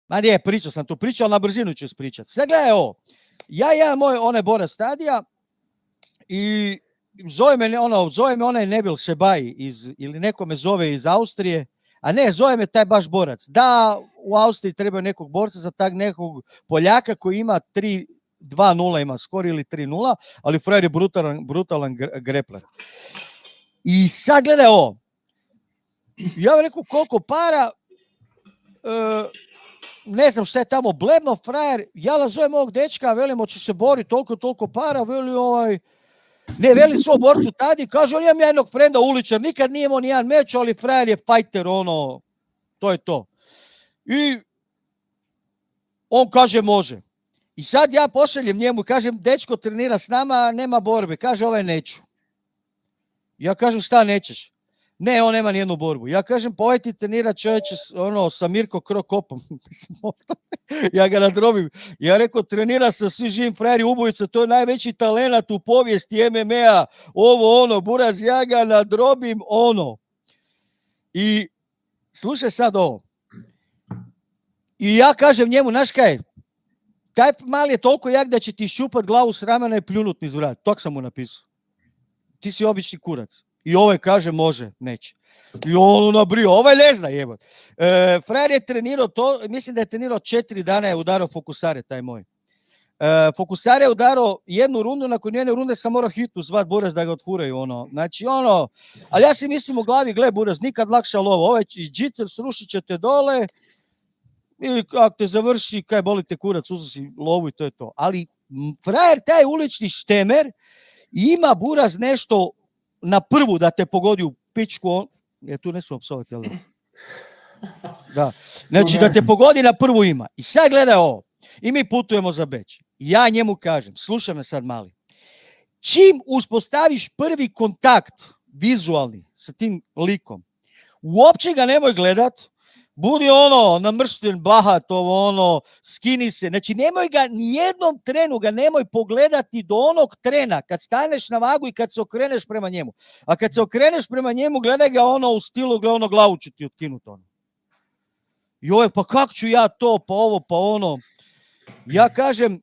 Ma nije, pričao sam tu priču, ali na brzinu ću ispričati. Sad gledaj ovo. Ja jedan moj, onaj Boras Tadija i zove me onaj Nebil Šebaj ili neko me zove iz Austrije, a ne, zove me taj baš borac. Da, u Austriji treba nekog borca za tak nekog Poljaka koji ima 2-0 ima skor ili 3-0, ali frajer je brutalan grepler. I sad gledaj ovo. Ja bih rekao koliko para, ne znam šta je tamo blebno, frajer, ja nazovem ovog dečka, velim, hoće se boriti toliko para, veli svoj borcu Tadi, kaže, on imam jednog frenda uličar, nikad nije imao nijedan meč, ali frajer je fajter, to je to. I on kaže, može. I sad ja pošaljem njemu, kažem, dečko trenira s nama, nema borbe, kaže, neću. Ja kažem, šta nećeš? Ne, on nema nijednu borbu. Ja kažem, pa ti trenira čovječe sa Mirko Krokopom. Ja ga nadrobim. Ja rekao, trenira sa svi živim frajeri ubojica, to je najveći talenat u povijesti MMA, buraz, ja ga nadrobim, I slušaj sad ovo. I ja kažem njemu, znaš kaj, taj mali je toliko jak da će ti šupat glavu s ramena i pljunut niz vrat. Tok sam mu napisao. Ti si obični kurac. I kaže, može, neće. I on nabrio, ne zna, jebot. Frajer je trenirao to, mislim da je trenirao 4 dana, je udarao Fokusare, taj moj. Fokusare je udarao jednu rundu, nakon jedne runde sam morao hitno zvat Buraz da ga otfuraju, Znači, ali ja si mislim u glavi, gle, Buraz, nikad lakša lova. Džicer srušit će te dole, i ako te završi, kaj boli te kurac, uzasi lovu i to je to. Ali frajer, taj ulični štemer, ima Buraz nešto na prvu da te pogodi u pičku, tu ne smijem psovati, jel? Da. Znači da te pogodi na prvu ima. I sad gledaj ovo. I mi putujemo za Beč. Ja njemu kažem, slušaj me sad mali. Čim uspostaviš prvi kontakt vizualni sa tim likom, uopće ga nemoj gledat, budi namršten, bahat, skini se. Znači, nemoj ga, nijednom trenu ga nemoj pogledati do onog trena, kad staneš na vagu i kad se okreneš prema njemu. A kad se okreneš prema njemu, gledaj ga u stilu, glavu ću ti otkinut, I pa kako ću ja to, pa ovo, pa ono. Ja kažem,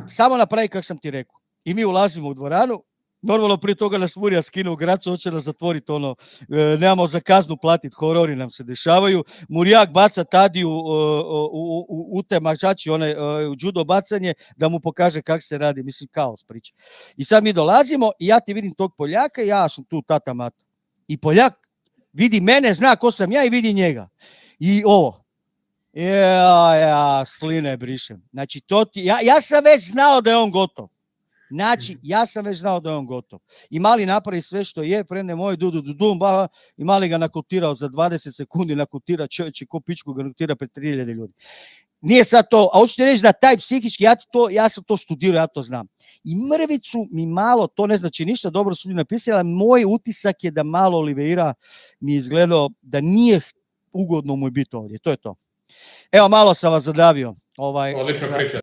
samo napravi kako sam ti rekao. I mi ulazimo u dvoranu. Normalno prije toga nas Murija skinu u Gracu, hoće nas zatvoriti, nemamo za kaznu platiti, horori nam se dešavaju. Murijak baca Tadiju u te mačači, u judo bacanje, da mu pokaže kako se radi, mislim, kaos priča. I sad mi dolazimo i ja ti vidim tog Poljaka, ja sam tu tata mata. I Poljak vidi mene, zna ko sam ja i vidi njega. I sline brišem. Znači, ja sam već znao da je on gotov. I mali napravi sve što je, frende moj, i mali ga nakotirao za 20 sekundi, nakotira čovječe, ko pičku ga nakotira pred 3000 ljudi. Nije sad to, a hoćete reći da taj psihički, ja sam to studirao, ja to znam. I mrvicu mi malo, to ne znači ništa, dobro su mi napisali, ali moj utisak je da malo Oliveira mi izgledao da nije ugodno mu biti ovdje, to je to. Evo, malo sam vas zadavio. Odlično priča.